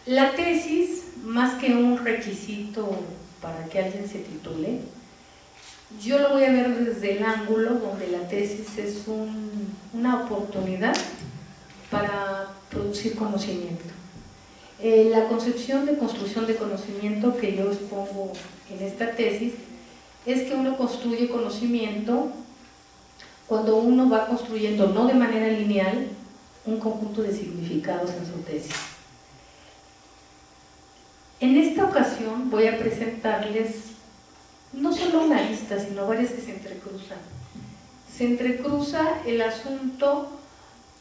La tesis, más que un requisito para que alguien se titule, yo lo voy a ver desde el ángulo donde la tesis es una oportunidad para producir conocimiento. La concepción de construcción de conocimiento que yo expongo en esta tesis es que uno construye conocimiento cuando uno va construyendo, no de manera lineal, un conjunto de significados en su tesis. En esta ocasión voy a presentarles no solo una lista, sino varias que se entrecruzan. Se entrecruza el asunto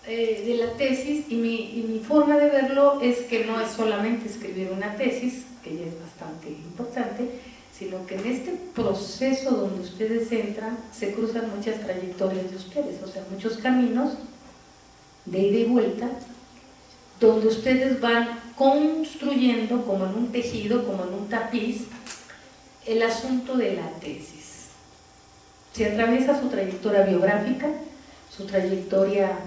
de la tesis y mi forma de verlo es que no es solamente escribir una tesis, que ya es bastante importante, sino que en este proceso donde ustedes entran se cruzan muchas trayectorias de ustedes, o sea, muchos caminos de ida y vuelta, donde ustedes van construyendo como en un tejido, como en un tapiz, el asunto de la tesis. Se atraviesa su trayectoria biográfica, su trayectoria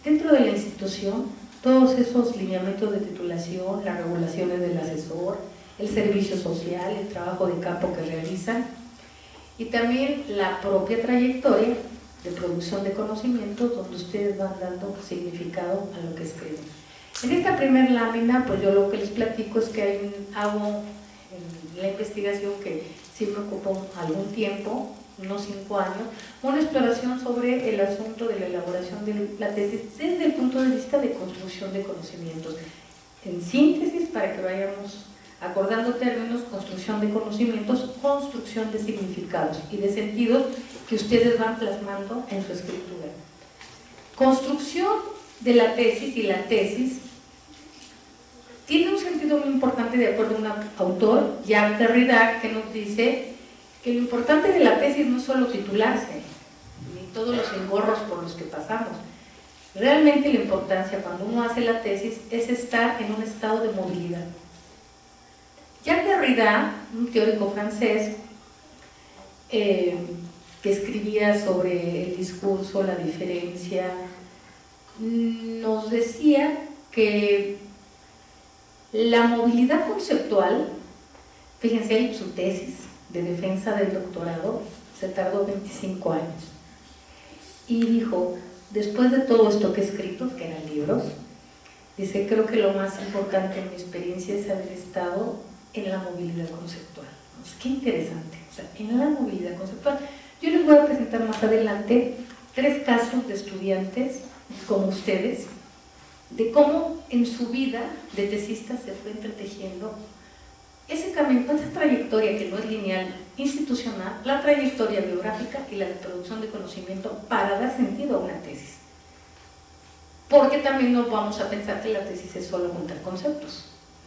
dentro de la institución, todos esos lineamientos de titulación, las regulaciones del asesor, el servicio social, el trabajo de campo que realizan, y también la propia trayectoria de producción de conocimientos donde ustedes van dando significado a lo que escriben. En esta primera lámina, pues yo lo que les platico es que hago en la investigación que sí me ocupó algún tiempo, unos 5 años, una exploración sobre el asunto de la elaboración de la tesis desde el punto de vista de construcción de conocimientos. En síntesis, para que vayamos acordando términos, construcción de conocimientos, construcción de significados y de sentidos que ustedes van plasmando en su escritura. Construcción de la tesis, y la tesis tiene un sentido muy importante de acuerdo a un autor, Jacques Derrida, que nos dice que lo importante de la tesis no es solo titularse, ni todos los engorros por los que pasamos. Realmente la importancia cuando uno hace la tesis es estar en un estado de movilidad. Jacques Derrida, un teórico francés, que escribía sobre el discurso, la diferencia, nos decía que la movilidad conceptual, fíjense, su tesis de defensa del doctorado se tardó 25 años. Y dijo, después de todo esto que he escrito, que eran libros, dice, creo que lo más importante en mi experiencia es haber estado en la movilidad conceptual. Pues, qué interesante, o sea, en la movilidad conceptual. Yo les voy a presentar más adelante 3 casos de estudiantes como ustedes, de cómo en su vida de tesista se fue entretejiendo ese camino, esa trayectoria que no es lineal, institucional, la trayectoria biográfica y la de producción de conocimiento para dar sentido a una tesis. Porque también no vamos a pensar que la tesis es solo juntar conceptos.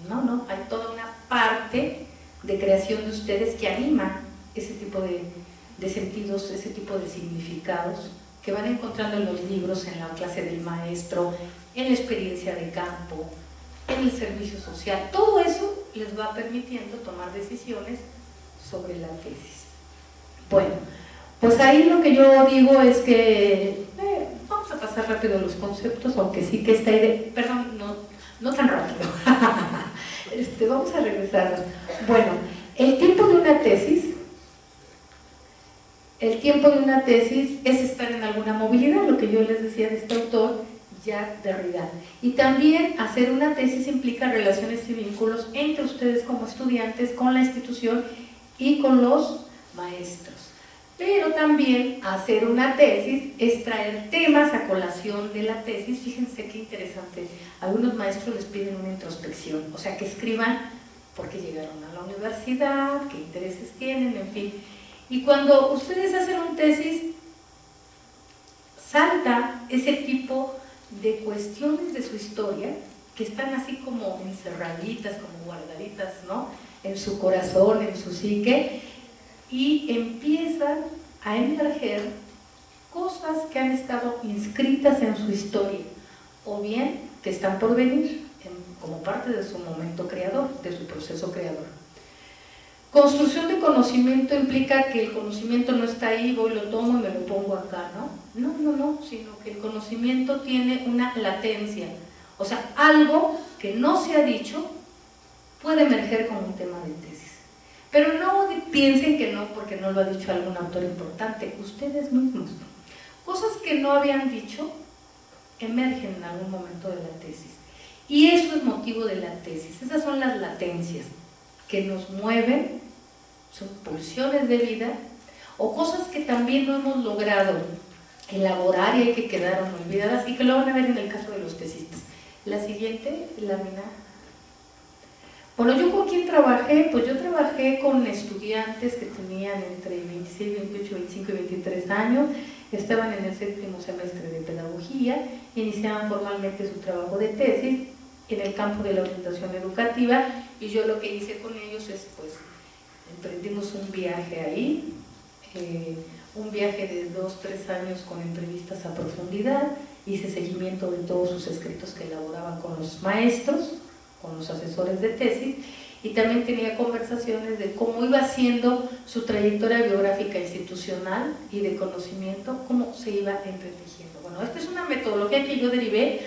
No, hay toda una parte de creación de ustedes que anima ese tipo de sentidos, ese tipo de significados que van encontrando en los libros, en la clase del maestro, en la experiencia de campo, en el servicio social. Todo eso les va permitiendo tomar decisiones sobre la tesis. Bueno, pues ahí lo que yo digo es que vamos a pasar rápido los conceptos, aunque sí que esta idea, perdón, no tan rápido. Vamos a regresar. Bueno, el tiempo de una tesis es estar en alguna movilidad, lo que yo les decía de este autor, Jacques Derrida. Y también hacer una tesis implica relaciones y vínculos entre ustedes como estudiantes, con la institución y con los maestros. Pero también hacer una tesis es traer temas a colación de la tesis. Fíjense qué interesante. Algunos maestros les piden una introspección, o sea, que escriban por qué llegaron a la universidad, qué intereses tienen, en fin. Y cuando ustedes hacen una tesis, salta ese tipo de cuestiones de su historia que están así como encerraditas, como guardaditas, ¿no?, en su corazón, en su psique, y empiezan a emerger cosas que han estado inscritas en su historia, o bien que están por venir como parte de su momento creador, de su proceso creador. Construcción de conocimiento implica que el conocimiento no está ahí, voy, lo tomo y me lo pongo acá, ¿no? No, sino que el conocimiento tiene una latencia, o sea, algo que no se ha dicho puede emerger como un tema de tesis. Pero no piensen que no, porque no lo ha dicho algún autor importante, ustedes mismos. Cosas que no habían dicho emergen en algún momento de la tesis. Y eso es motivo de la tesis. Esas son las latencias que nos mueven, son pulsiones de vida, o cosas que también no hemos logrado elaborar y que quedaron olvidadas y que lo van a ver en el caso de los tesistas. La siguiente lámina. Bueno, ¿yo con quién trabajé? Pues yo trabajé con estudiantes que tenían entre 26, 28, 25 y 23 años, estaban en el séptimo semestre de pedagogía, iniciaban formalmente su trabajo de tesis en el campo de la orientación educativa, y yo lo que hice con ellos es, pues, emprendimos un viaje ahí, un viaje de 2-3 años con entrevistas a profundidad, hice seguimiento de todos sus escritos que elaboraban con los maestros, con los asesores de tesis, y también tenía conversaciones de cómo iba siendo su trayectoria biográfica institucional y de conocimiento, cómo se iba entretejiendo. Bueno, esta es una metodología que yo derivé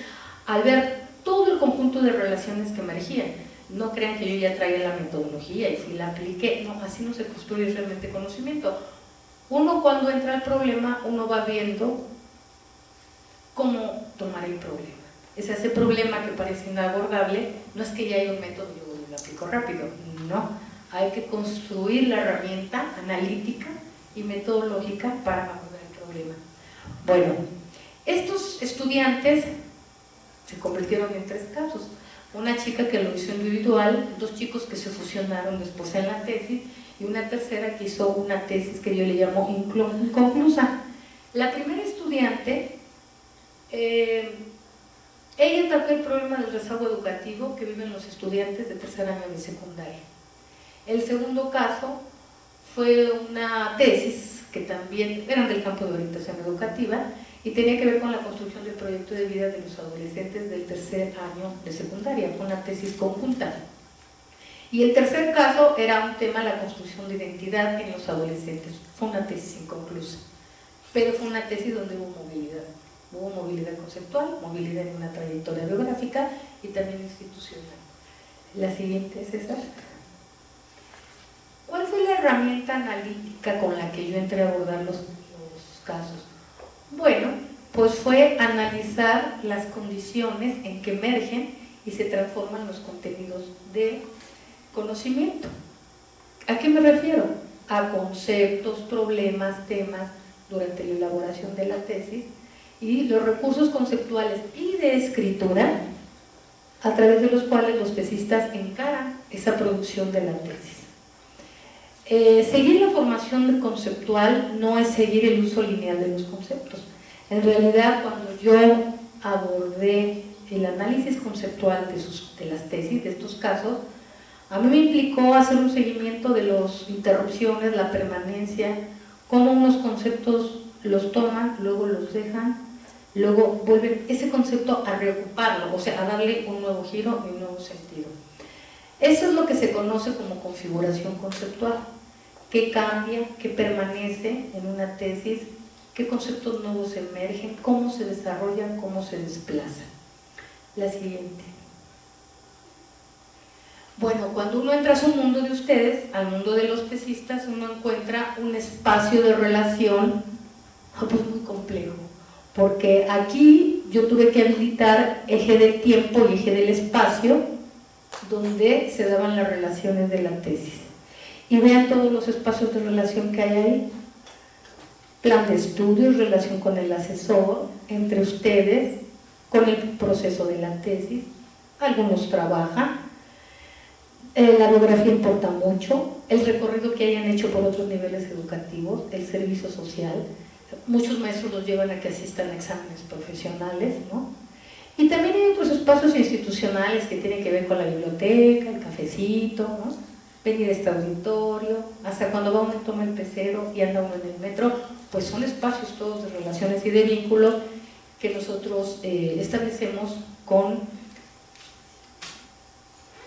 al ver todo el conjunto de relaciones que emergían. No crean que yo ya traía la metodología y si la apliqué, no, así no se construye realmente conocimiento. Uno cuando entra al problema, uno va viendo cómo tomar el problema. Ese problema que parece inabordable, no es que ya hay un método y yo lo aplico rápido, no. Hay que construir la herramienta analítica y metodológica para abordar el problema. Bueno, estos estudiantes se convirtieron en 3 casos. Una chica que lo hizo individual, 2 chicos que se fusionaron después en la tesis, y una tercera que hizo una tesis que yo le llamo inconclusa. La primera estudiante, ella trató el problema del rezago educativo que viven los estudiantes de tercer año de secundaria. El segundo caso fue una tesis que también eran del campo de orientación educativa y tenía que ver con la construcción del proyecto de vida de los adolescentes del tercer año de secundaria, fue una tesis conjunta. Y el tercer caso era un tema, la construcción de identidad en los adolescentes. Fue una tesis inconclusa, pero fue una tesis donde hubo movilidad. Hubo movilidad conceptual, movilidad en una trayectoria biográfica y también institucional. La siguiente, César. ¿Cuál fue la herramienta analítica con la que yo entré a abordar los casos? Bueno, pues fue analizar las condiciones en que emergen y se transforman los contenidos de conocimiento. ¿A qué me refiero? A conceptos, problemas, temas durante la elaboración de la tesis y los recursos conceptuales y de escritura a través de los cuales los tesistas encaran esa producción de la tesis. Seguir la formación conceptual no es seguir el uso lineal de los conceptos. En realidad, cuando yo abordé el análisis conceptual de las tesis, de estos casos, a mí me implicó hacer un seguimiento de las interrupciones, la permanencia, cómo unos conceptos los toman, luego los dejan, luego vuelven ese concepto a reocuparlo, o sea, a darle un nuevo giro y un nuevo sentido. Eso es lo que se conoce como configuración conceptual, qué cambia, qué permanece en una tesis, qué conceptos nuevos emergen, cómo se desarrollan, cómo se desplazan. La siguiente. Bueno, cuando uno entra a su mundo de ustedes, al mundo de los tesistas, uno encuentra un espacio de relación pues muy complejo, porque aquí yo tuve que habilitar eje del tiempo y eje del espacio donde se daban las relaciones de la tesis. Y vean todos los espacios de relación que hay ahí. Plan de estudios, relación con el asesor, entre ustedes, con el proceso de la tesis. Algunos trabajan. La biografía importa mucho, el recorrido que hayan hecho por otros niveles educativos, el servicio social. Muchos maestros los llevan a que asistan a exámenes profesionales, ¿no? Y también hay otros espacios institucionales que tienen que ver con la biblioteca, el cafecito, ¿no? Venir a este auditorio, hasta cuando va uno y toma el pecero y anda uno en el metro, pues son espacios todos de relaciones y de vínculos que nosotros establecemos con,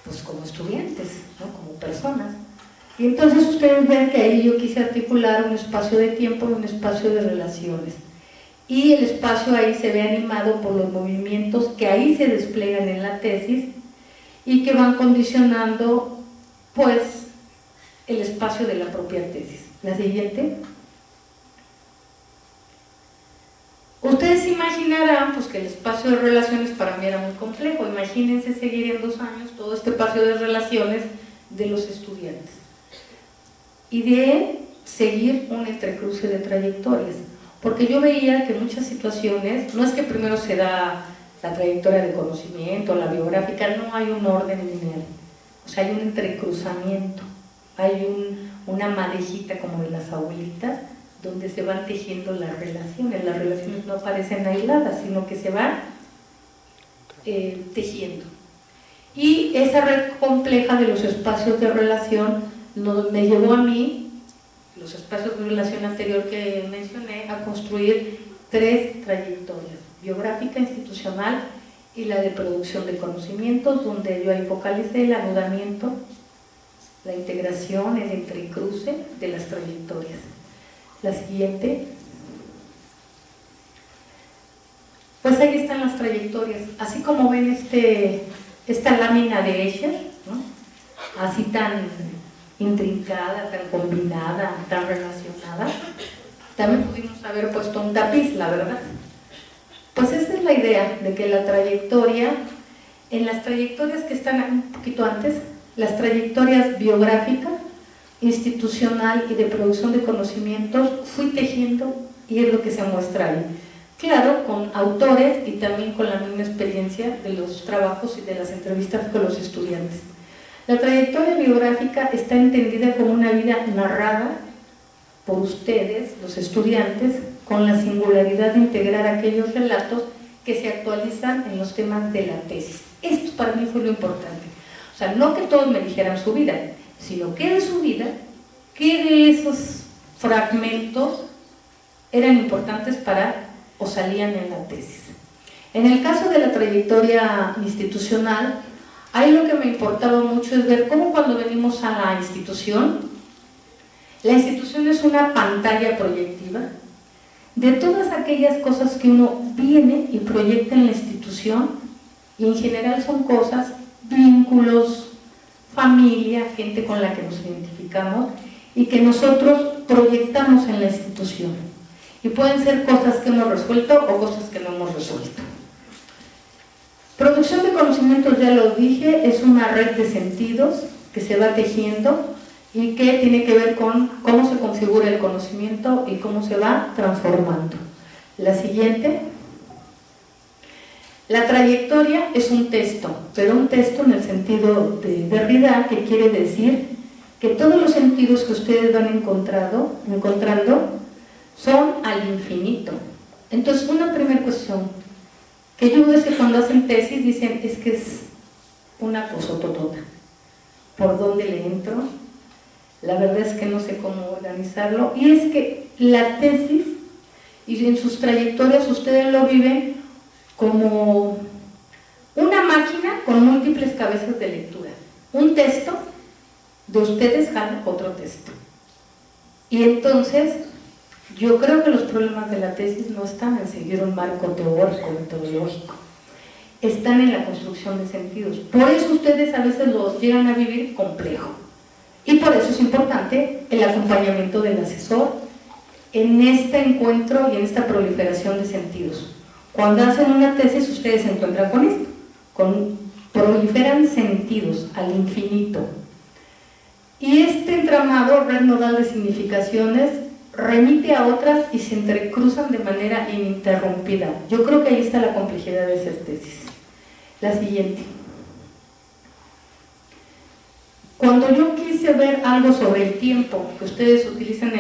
pues como estudiantes, ¿no? Como personas. Y entonces ustedes ven que ahí yo quise articular un espacio de tiempo y un espacio de relaciones. Y el espacio ahí se ve animado por los movimientos que ahí se despliegan en la tesis y que van condicionando pues el espacio de la propia tesis. La siguiente. Ustedes imaginarán pues, que el espacio de relaciones para mí era muy complejo. Imagínense seguir en 2 años todo este espacio de relaciones de los estudiantes. Y de seguir un entrecruce de trayectorias. Porque yo veía que en muchas situaciones, no es que primero se da la trayectoria de conocimiento, la biográfica, no hay un orden lineal. O sea, hay un entrecruzamiento, hay una madejita como de las abuelitas, donde se van tejiendo las relaciones no aparecen aisladas, sino que se van tejiendo. Y esa red compleja de los espacios de relación me llevó a mí, los espacios de relación anterior que mencioné, a construir 3 trayectorias: biográfica, institucional y la de producción de conocimientos, donde yo ahí focalicé el anudamiento, la integración, el entrecruce de las trayectorias. La siguiente. Pues ahí están las trayectorias, así como ven esta lámina de Escher, ¿no? Así tan intrincada, tan combinada, tan relacionada. También pudimos haber puesto un tapiz, la verdad. Pues esta es la idea de que la trayectoria, en las trayectorias que están un poquito antes, las trayectorias biográfica, institucional y de producción de conocimientos, fui tejiendo y es lo que se muestra ahí. Claro, con autores y también con la misma experiencia de los trabajos y de las entrevistas con los estudiantes. La trayectoria biográfica está entendida como una vida narrada por ustedes, los estudiantes, con la singularidad de integrar aquellos relatos que se actualizan en los temas de la tesis. Esto para mí fue lo importante. O sea, no que todos me dijeran su vida, sino que de su vida, que de esos fragmentos eran importantes para o salían en la tesis. En el caso de la trayectoria institucional, ahí lo que me importaba mucho es ver cómo cuando venimos a la institución es una pantalla proyectiva de todas aquellas cosas que uno viene y proyecta en la institución, y en general son cosas, vínculos, familia, gente con la que nos identificamos y que nosotros proyectamos en la institución. Y pueden ser cosas que hemos resuelto o cosas que no hemos resuelto. Producción de conocimientos, ya lo dije, es una red de sentidos que se va tejiendo y que tiene que ver con cómo se configura el conocimiento y cómo se va transformando. La siguiente. La trayectoria es un texto, pero un texto en el sentido de Derrida, que quiere decir que todos los sentidos que ustedes van encontrando son al infinito. Entonces, una primera cuestión que yo veo es que cuando hacen tesis dicen, es que es una cosototota. ¿Por dónde le entro? La verdad es que no sé cómo organizarlo. Y es que la tesis, y en sus trayectorias ustedes lo viven como una máquina con múltiples cabezas de lectura. Un texto de ustedes jala otro texto. Y entonces, yo creo que los problemas de la tesis no están en seguir un marco teórico, metodológico. Están en la construcción de sentidos. Por eso ustedes a veces los llegan a vivir complejo. Y por eso es importante el acompañamiento del asesor en este encuentro y en esta proliferación de sentidos. Cuando hacen una tesis, ustedes se encuentran con esto, proliferan sentidos al infinito. Y este entramado, red nodal de significaciones, remite a otras y se entrecruzan de manera ininterrumpida. Yo creo que ahí está la complejidad de esa tesis. La siguiente. Cuando yo quise ver algo sobre el tiempo que ustedes utilizan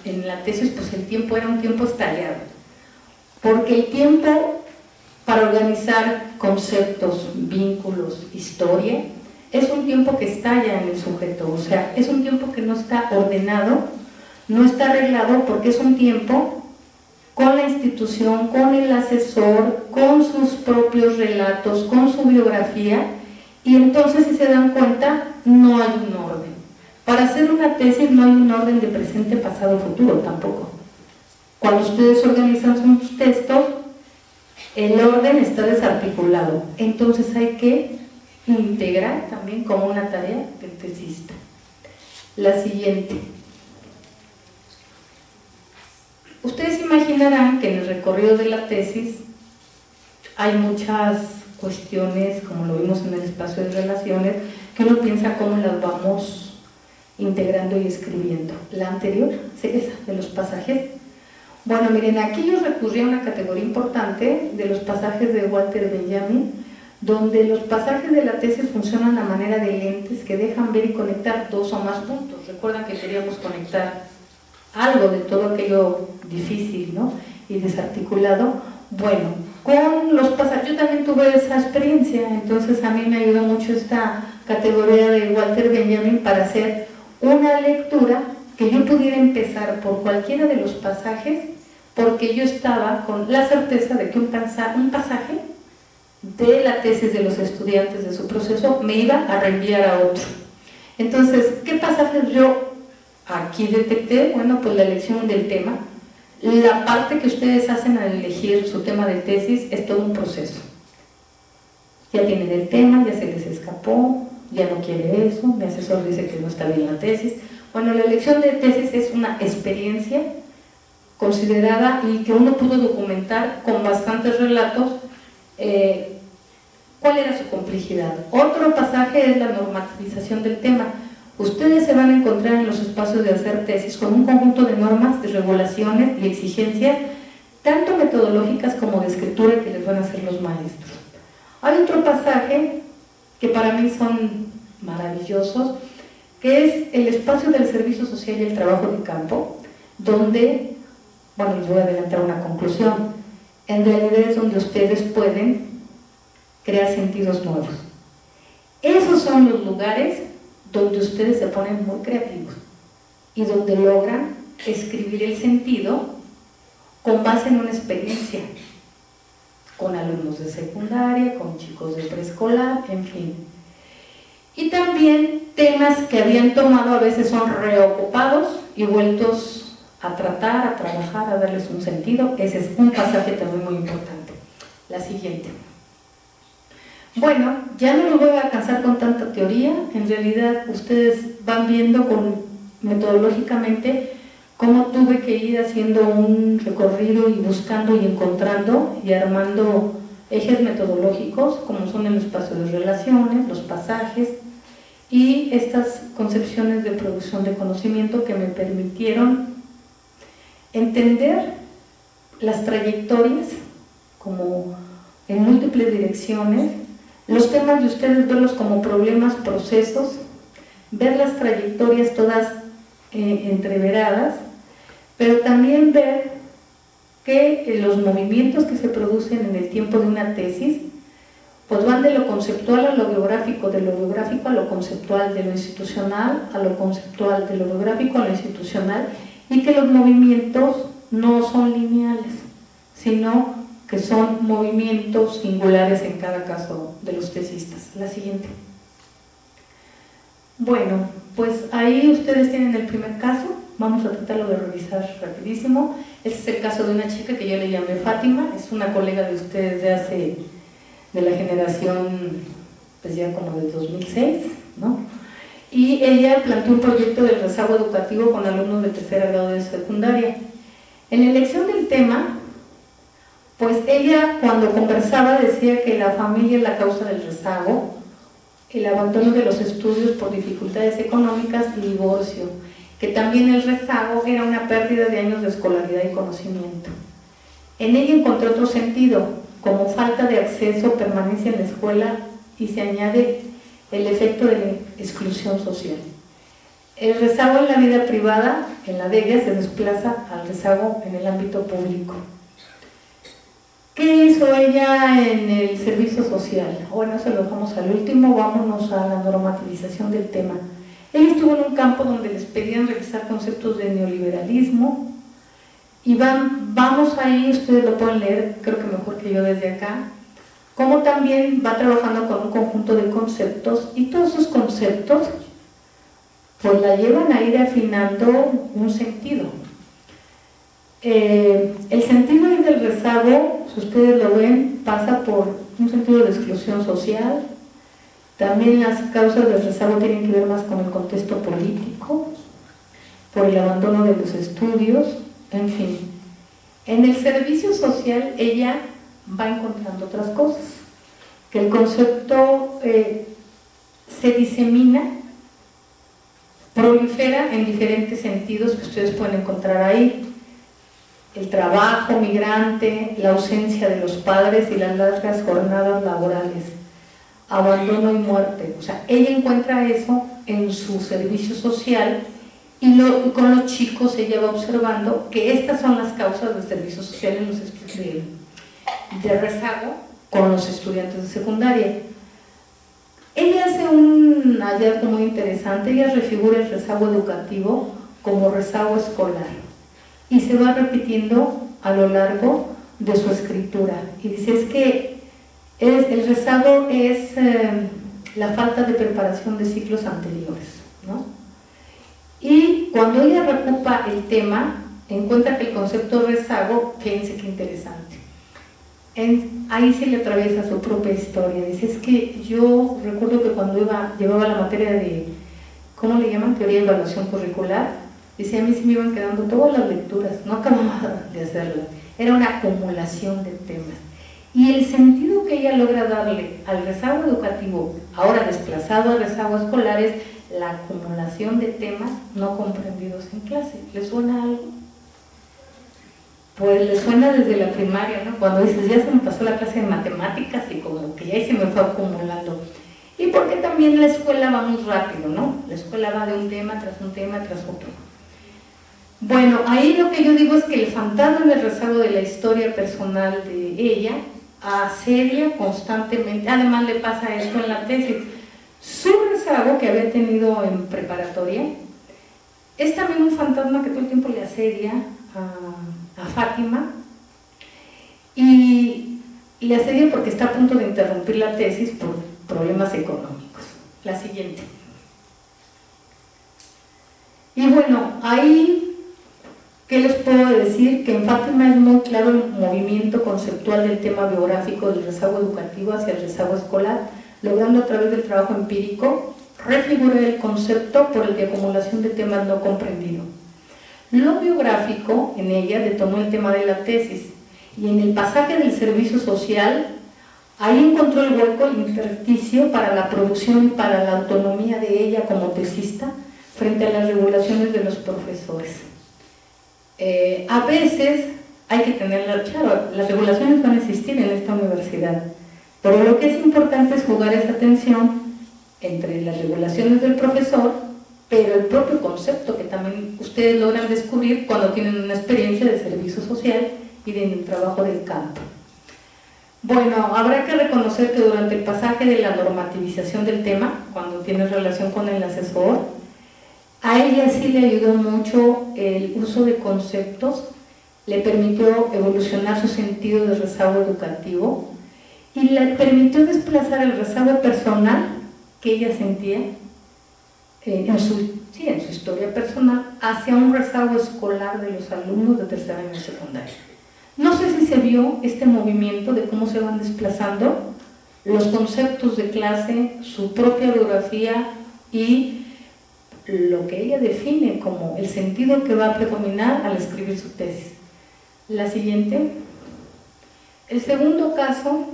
en la tesis, pues el tiempo era un tiempo estallado. Porque el tiempo para organizar conceptos, vínculos, historia, es un tiempo que estalla en el sujeto. O sea, es un tiempo que no está ordenado, no está arreglado, porque es un tiempo con la institución, con el asesor, con sus propios relatos, con su biografía, y entonces, si se dan cuenta, no hay un orden. Para hacer una tesis no hay un orden de presente, pasado, futuro tampoco. Cuando ustedes organizan sus textos, el orden está desarticulado, entonces hay que integral también como una tarea del tesista. La siguiente. Ustedes imaginarán que en el recorrido de la tesis hay muchas cuestiones, como lo vimos en el espacio de relaciones, que uno piensa cómo las vamos integrando y escribiendo. La anterior, esa de los pasajes. Bueno, miren, aquí yo recurrí a una categoría importante de los pasajes de Walter Benjamin, donde los pasajes de la tesis funcionan a manera de lentes que dejan ver y conectar dos o más puntos. Recuerdan que queríamos conectar algo de todo aquello difícil, ¿no?, y desarticulado. Bueno, con los pasajes, yo también tuve esa experiencia, entonces a mí me ayudó mucho esta categoría de Walter Benjamin para hacer una lectura que yo pudiera empezar por cualquiera de los pasajes, porque yo estaba con la certeza de que un pasaje de la tesis de los estudiantes de su proceso me iba a reenviar a otro. Entonces, ¿qué pasajes yo aquí detecté? Bueno, pues la elección del tema. La parte que ustedes hacen al elegir su tema de tesis es todo un proceso. Ya tienen el tema, ya se les escapó, ya no quiere eso, mi asesor dice que no está bien la tesis. Bueno, la elección de tesis es una experiencia considerada y que uno pudo documentar con bastantes relatos cuál era su complejidad. Otro pasaje es la normativización del tema. Ustedes se van a encontrar en los espacios de hacer tesis con un conjunto de normas, de regulaciones y exigencias, tanto metodológicas como de escritura, que les van a hacer los maestros. Hay otro pasaje que para mí son maravillosos, que es el espacio del servicio social y el trabajo de campo, donde, bueno, les voy a adelantar una conclusión, en realidad es donde ustedes pueden crear sentidos nuevos. Esos son los lugares donde ustedes se ponen muy creativos y donde logran escribir el sentido con base en una experiencia, con alumnos de secundaria, con chicos de preescolar, en fin. Y también temas que habían tomado a veces son reocupados y vueltos a tratar, a trabajar, a darles un sentido. Ese es un pasaje también muy importante. La siguiente. Bueno, ya no los voy a cansar con tanta teoría, en realidad ustedes van viendo metodológicamente cómo tuve que ir haciendo un recorrido y buscando y encontrando y armando ejes metodológicos, como son el espacio de relaciones, los pasajes y estas concepciones de producción de conocimiento que me permitieron entender las trayectorias como en múltiples direcciones, los temas de ustedes verlos como problemas, procesos, ver las trayectorias todas entreveradas, pero también ver que los movimientos que se producen en el tiempo de una tesis pues van de lo conceptual a lo biográfico, de lo biográfico a lo conceptual, de lo institucional a lo conceptual, de lo biográfico a lo institucional, y que los movimientos no son lineales, sino que son movimientos singulares en cada caso de los tesistas. La siguiente. Bueno, pues ahí ustedes tienen el primer caso, vamos a tratarlo de revisar rapidísimo. Este es el caso de una chica que yo le llamé Fátima, es una colega de ustedes de la generación, pues ya como de 2006, ¿no? Y ella planteó un proyecto de rezago educativo con alumnos de tercer grado de secundaria. En la elección del tema, pues ella cuando conversaba decía que la familia es la causa del rezago, el abandono de los estudios por dificultades económicas y divorcio, que también el rezago era una pérdida de años de escolaridad y conocimiento. En ella encontré otro sentido, como falta de acceso, permanencia en la escuela, y se añade el efecto de la exclusión social. El rezago en la vida privada, en la de ella, se desplaza al rezago en el ámbito público. ¿Qué hizo ella en el servicio social? Bueno, eso lo dejamos al último, vámonos a la normativización del tema. Ella estuvo en un campo donde les pedían revisar conceptos de neoliberalismo, y vamos ahí, ustedes lo pueden leer, creo que mejor que yo desde acá, como también va trabajando con un conjunto de conceptos, y todos esos conceptos pues la llevan a ir afinando un sentido. El sentido ahí del rezago, si ustedes lo ven, pasa por un sentido de exclusión social, También las causas del rezago tienen que ver más con el contexto político, por el abandono de los estudios, en fin. En el servicio social ella va encontrando otras cosas, que el concepto se disemina, prolifera en diferentes sentidos que ustedes pueden encontrar ahí. El trabajo migrante, la ausencia de los padres y las largas jornadas laborales, abandono y muerte. O sea, ella encuentra eso en su servicio social y con los chicos ella va observando que estas son las causas del servicio social en los de rezago con los estudiantes de secundaria. Ella hace un hallazgo muy interesante. Ella refigura el rezago educativo como rezago escolar y se va repitiendo a lo largo de su escritura. Y dice, es que el rezago es la falta de preparación de ciclos anteriores, ¿no? Y cuando ella reocupa el tema, encuentra que el concepto de rezago, fíjense qué interesante, ahí se le atraviesa su propia historia. Dice, es que yo recuerdo que cuando llevaba la materia de, ¿cómo le llaman? Teoría de evaluación curricular, dice, a mí se me iban quedando todas las lecturas, no acababa de hacerlas, era una acumulación de temas. Y el sentido que ella logra darle al rezago educativo, ahora desplazado a rezago escolar, es la acumulación de temas no comprendidos en clase. ¿Les suena algo? Pues les suena desde la primaria, ¿no? Cuando dices, ya se me pasó la clase de matemáticas y como que ya se me fue acumulando. Y porque también la escuela va muy rápido, ¿no? La escuela va de un tema tras un tema tras otro. Bueno, ahí lo que yo digo es que el fantasma del rezago de la historia personal de ella asedia constantemente. Además le pasa esto en la tesis. Su rezago que había tenido en preparatoria es también un fantasma que todo el tiempo le asedia a Fátima, y le asedia porque está a punto de interrumpir la tesis por problemas económicos. La siguiente. Y bueno, ahí, ¿qué les puedo decir? Que en Fátima es muy claro el movimiento conceptual del tema biográfico del rezago educativo hacia el rezago escolar, logrando a través del trabajo empírico refigurar el concepto por el de acumulación de temas no comprendidos. Lo biográfico en ella detonó el tema de la tesis, y en el pasaje del servicio social, ahí encontró el hueco, el intersticio para la producción y para la autonomía de ella como tesista frente a las regulaciones de los profesores. A veces hay que tenerla claro, las regulaciones van a existir en esta universidad, pero lo que es importante es jugar esa tensión entre las regulaciones del profesor, pero el propio concepto que también ustedes logran descubrir cuando tienen una experiencia de servicio social y de trabajo del campo. Bueno, habrá que reconocer que durante el pasaje de la normativización del tema, cuando tiene relación con el asesor, a ella sí le ayudó mucho el uso de conceptos, le permitió evolucionar su sentido de rezago educativo y le permitió desplazar el rezago personal que ella sentía en su historia personal hacia un rezago escolar de los alumnos de tercer año de secundaria. No sé si se vio este movimiento de cómo se van desplazando los conceptos de clase, su propia biografía y lo que ella define como el sentido que va a predominar al escribir su tesis. La siguiente. El segundo caso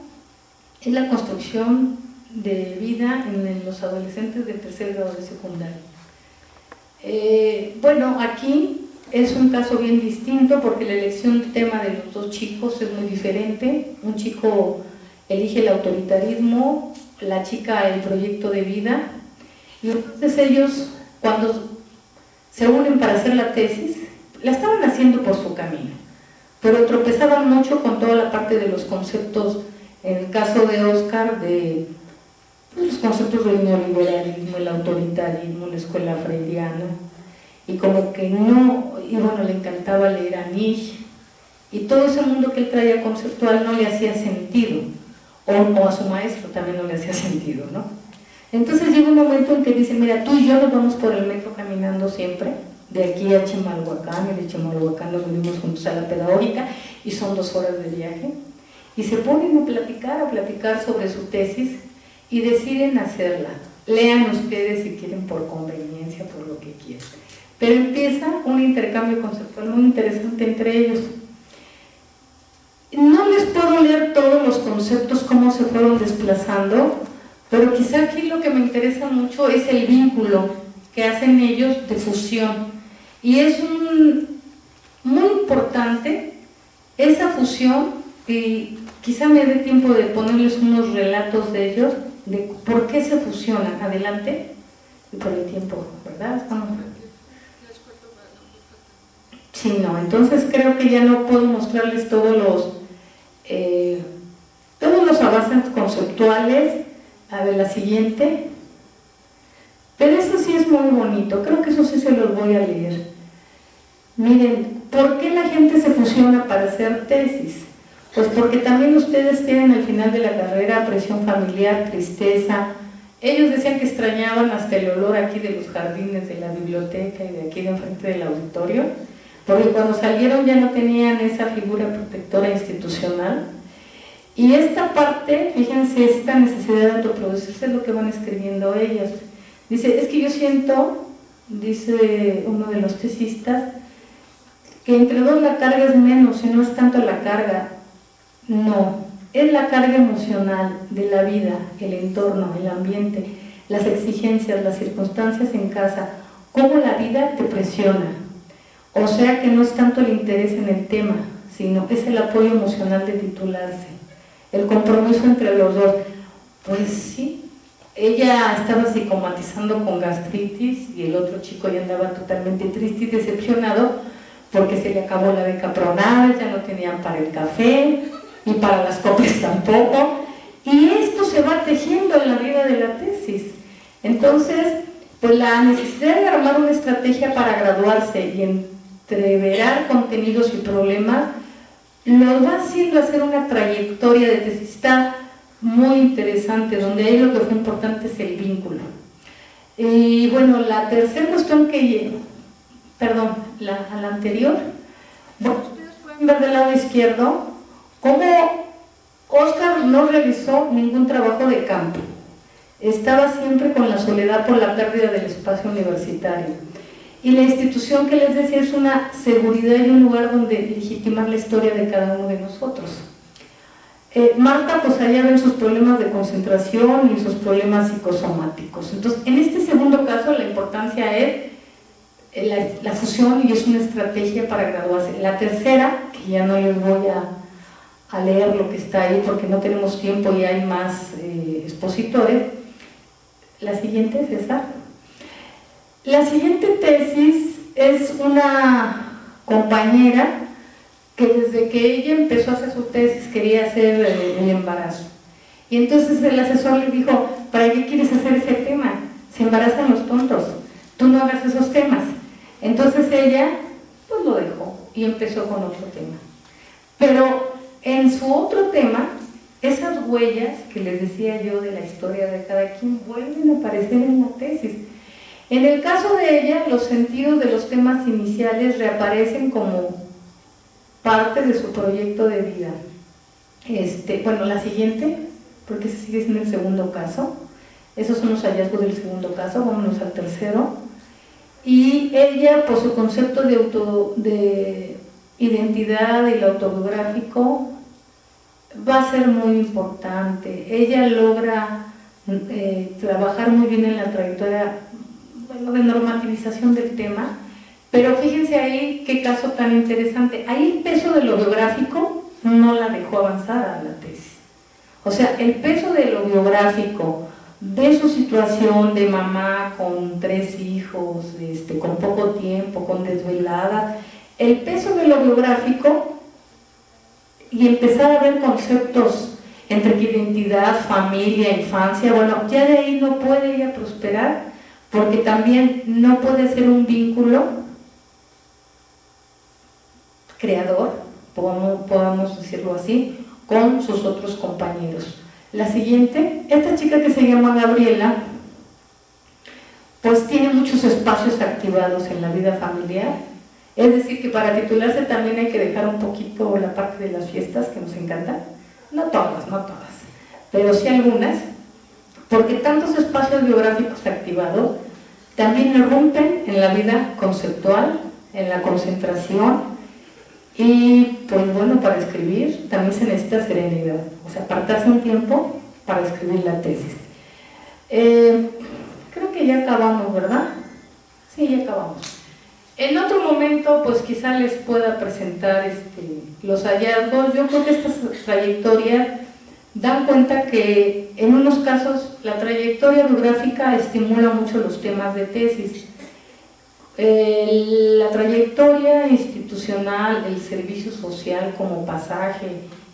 es la construcción de vida en los adolescentes de tercer grado de secundaria. Bueno, aquí es un caso bien distinto porque la elección del tema de los dos chicos es muy diferente. Un chico elige el autoritarismo, la chica el proyecto de vida, y entonces ellos, cuando se unen para hacer la tesis, la estaban haciendo por su camino, pero tropezaban mucho con toda la parte de los conceptos, en el caso de Oscar, de los conceptos del neoliberalismo, el autoritarismo, la escuela freudiana, y como que no, y bueno, le encantaba leer a Nietzsche, y todo ese mundo que él traía conceptual no le hacía sentido, o a su maestro también no le hacía sentido, ¿no? Entonces llega un momento en que dice, mira, tú y yo nos vamos por el metro caminando siempre, de aquí a Chimalhuacán, y de Chimalhuacán nos venimos juntos a la pedagógica, y son 2 horas de viaje, y se ponen a platicar sobre su tesis, y deciden hacerla. Lean ustedes si quieren por conveniencia, por lo que quieran. Pero empieza un intercambio conceptual muy interesante entre ellos. No les puedo leer todos los conceptos, cómo se fueron desplazando, pero quizá aquí lo que me interesa mucho es el vínculo que hacen ellos de fusión. Y es muy importante esa fusión, y quizá me dé tiempo de ponerles unos relatos de ellos, de por qué se fusionan. Adelante, y por el tiempo, ¿verdad? Estamos... Sí, no, entonces creo que ya no puedo mostrarles todos los avances conceptuales. A ver, la siguiente. Pero eso sí es muy bonito, creo que eso sí se los voy a leer. Miren, ¿por qué la gente se fusiona para hacer tesis? Pues porque también ustedes tienen al final de la carrera presión familiar, tristeza. Ellos decían que extrañaban hasta el olor aquí de los jardines, de la biblioteca y de aquí de enfrente del auditorio, porque cuando salieron ya no tenían esa figura protectora institucional. Y esta parte, fíjense, esta necesidad de autoproducirse es lo que van escribiendo ellos. Dice, es que yo siento, dice uno de los tesistas, que entre dos la carga es menos y no es tanto la carga. No, es la carga emocional de la vida, el entorno, el ambiente, las exigencias, las circunstancias en casa, cómo la vida te presiona. O sea que no es tanto el interés en el tema, sino es el apoyo emocional de titularse, el compromiso entre los dos. Pues sí, ella estaba psicomatizando con gastritis y el otro chico ya andaba totalmente triste y decepcionado porque se le acabó la beca Pronal, ya no tenían para el café y para las copias tampoco, y esto se va tejiendo en la vida de la tesis. Entonces, pues la necesidad de armar una estrategia para graduarse y entreverar contenidos y problemas los va haciendo hacer una trayectoria de tesista muy interesante, donde ahí lo que fue importante es el vínculo. Y bueno, la tercera cuestión a la anterior, bueno, ustedes pueden ver del lado izquierdo cómo Óscar no realizó ningún trabajo de campo, estaba siempre con la soledad por la pérdida del espacio universitario. Y la institución que les decía es una seguridad y un lugar donde legitimar la historia de cada uno de nosotros. Marta, pues allá ven sus problemas de concentración y sus problemas psicosomáticos. Entonces, en este segundo caso, la importancia es la fusión y es una estrategia para graduarse. La tercera, que ya no les voy a leer lo que está ahí porque no tenemos tiempo y hay más expositores. La siguiente es esa. La siguiente tesis es una compañera que desde que ella empezó a hacer su tesis quería hacer el embarazo. Y entonces el asesor le dijo, ¿para qué quieres hacer ese tema? Se embarazan los tontos, tú no hagas esos temas. Entonces ella pues lo dejó y empezó con otro tema. Pero en su otro tema, esas huellas que les decía yo de la historia de cada quien vuelven a aparecer en la tesis. En el caso de ella, los sentidos de los temas iniciales reaparecen como parte de su proyecto de vida. Bueno, la siguiente, porque ese sigue siendo el segundo caso. Esos son los hallazgos del segundo caso, vámonos al tercero. Y ella, por su concepto de identidad y el autobiográfico, va a ser muy importante. Ella logra trabajar muy bien en la trayectoria de normativización del tema, pero fíjense ahí qué caso tan interesante. Ahí el peso de lo biográfico no la dejó avanzar a la tesis. O sea, el peso de lo biográfico, de su situación de mamá con 3 hijos, con poco tiempo, con desveladas, el peso de lo biográfico y empezar a ver conceptos entre identidad, familia, infancia, bueno, ya de ahí no puede ella prosperar, porque también no puede ser un vínculo creador, podamos decirlo así, con sus otros compañeros. La siguiente, esta chica que se llama Gabriela, pues tiene muchos espacios activados en la vida familiar, es decir, que para titularse también hay que dejar un poquito la parte de las fiestas, que nos encanta, no todas, pero sí algunas, porque tantos espacios biográficos activados también irrumpen en la vida conceptual, en la concentración, y pues bueno, para escribir también se necesita serenidad, o sea, apartarse un tiempo para escribir la tesis. Creo que ya acabamos, ¿verdad? Sí, ya acabamos. En otro momento, pues quizá les pueda presentar los hallazgos. Yo creo que estas trayectorias dan cuenta que en unos casos la trayectoria biográfica estimula mucho los temas de tesis. La trayectoria institucional, el servicio social como pasaje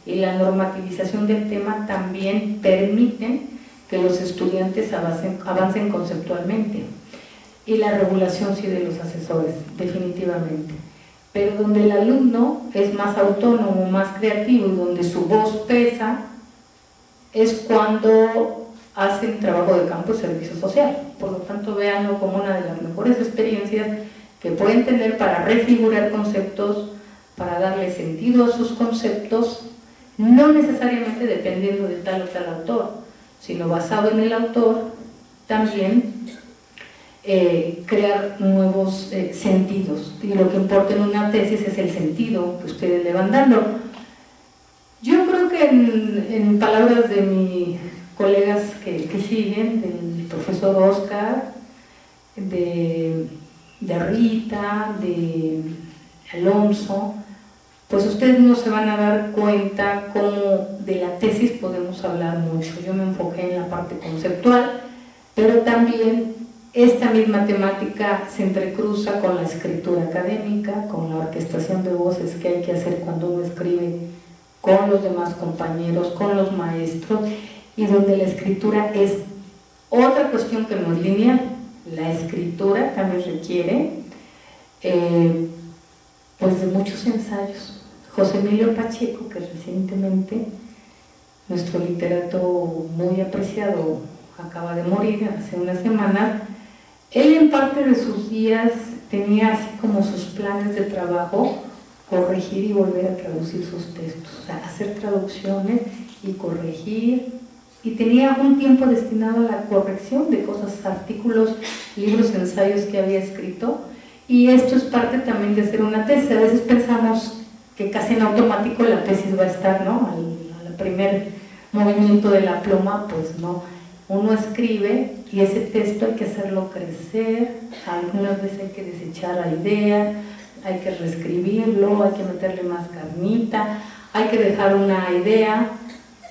y la normativización del tema también permiten que los estudiantes avancen conceptualmente, y la regulación sí de los asesores, definitivamente. Pero donde el alumno es más autónomo, más creativo y donde su voz pesa, es cuando hacen trabajo de campo y servicio social. Por lo tanto, véanlo como una de las mejores experiencias que pueden tener para refigurar conceptos, para darle sentido a sus conceptos, no necesariamente dependiendo de tal o tal autor, sino basado en el autor, también crear nuevos sentidos. Y lo que importa en una tesis es el sentido que ustedes le van dando. Yo creo que en palabras de mis colegas que siguen, del profesor Oscar, de Rita, de Alonso, pues ustedes no se van a dar cuenta cómo de la tesis podemos hablar mucho. Yo me enfoqué en la parte conceptual, pero también esta misma temática se entrecruza con la escritura académica, con la orquestación de voces que hay que hacer cuando uno escribe con los demás compañeros, con los maestros, y donde la escritura es otra cuestión que no es lineal. La escritura también requiere pues de muchos ensayos. José Emilio Pacheco, que recientemente, nuestro literato muy apreciado, acaba de morir hace una semana, él en parte de sus días tenía así como sus planes de trabajo, corregir y volver a traducir sus textos, o sea, hacer traducciones y corregir, y tenía un tiempo destinado a la corrección de cosas, artículos, libros, ensayos que había escrito, y esto es parte también de hacer una tesis. A veces pensamos que casi en automático la tesis va a estar, ¿no?, al primer movimiento de la pluma. Pues no, uno escribe y ese texto hay que hacerlo crecer, algunas veces hay que desechar la idea, hay que reescribirlo, hay que meterle más carnita, hay que dejar una idea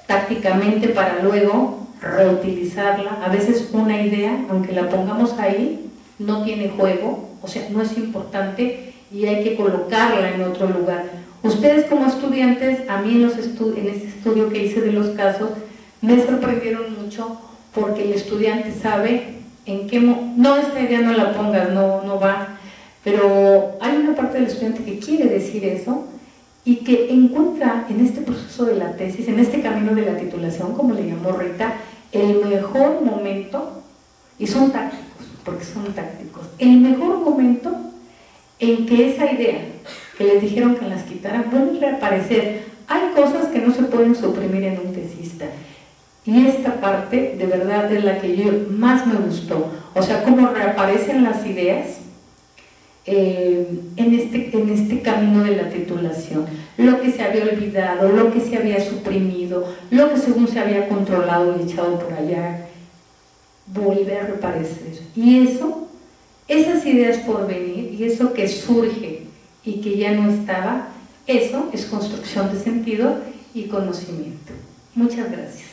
tácticamente para luego reutilizarla. A veces una idea, aunque la pongamos ahí, no tiene juego, o sea, no es importante y hay que colocarla en otro lugar. Ustedes como estudiantes, a mí en este estudio que hice de los casos, me sorprendieron mucho porque el estudiante sabe en qué no, esta idea no la pongas, no va, pero hay una parte del estudiante que quiere decir eso y que encuentra en este proceso de la tesis, en este camino de la titulación, como le llamó Rita, el mejor momento, y son tácticos, porque son tácticos, el mejor momento en que esa idea que les dijeron que las quitaran vuelve a reaparecer. Hay cosas que no se pueden suprimir en un tesista, y esta parte de verdad es la que yo más me gustó, o sea, cómo reaparecen las ideas en este camino de la titulación, lo que se había olvidado, lo que se había suprimido, lo que según se había controlado y echado por allá, vuelve a reaparecer. Y eso, esas ideas por venir y eso que surge y que ya no estaba, eso es construcción de sentido y conocimiento. Muchas gracias.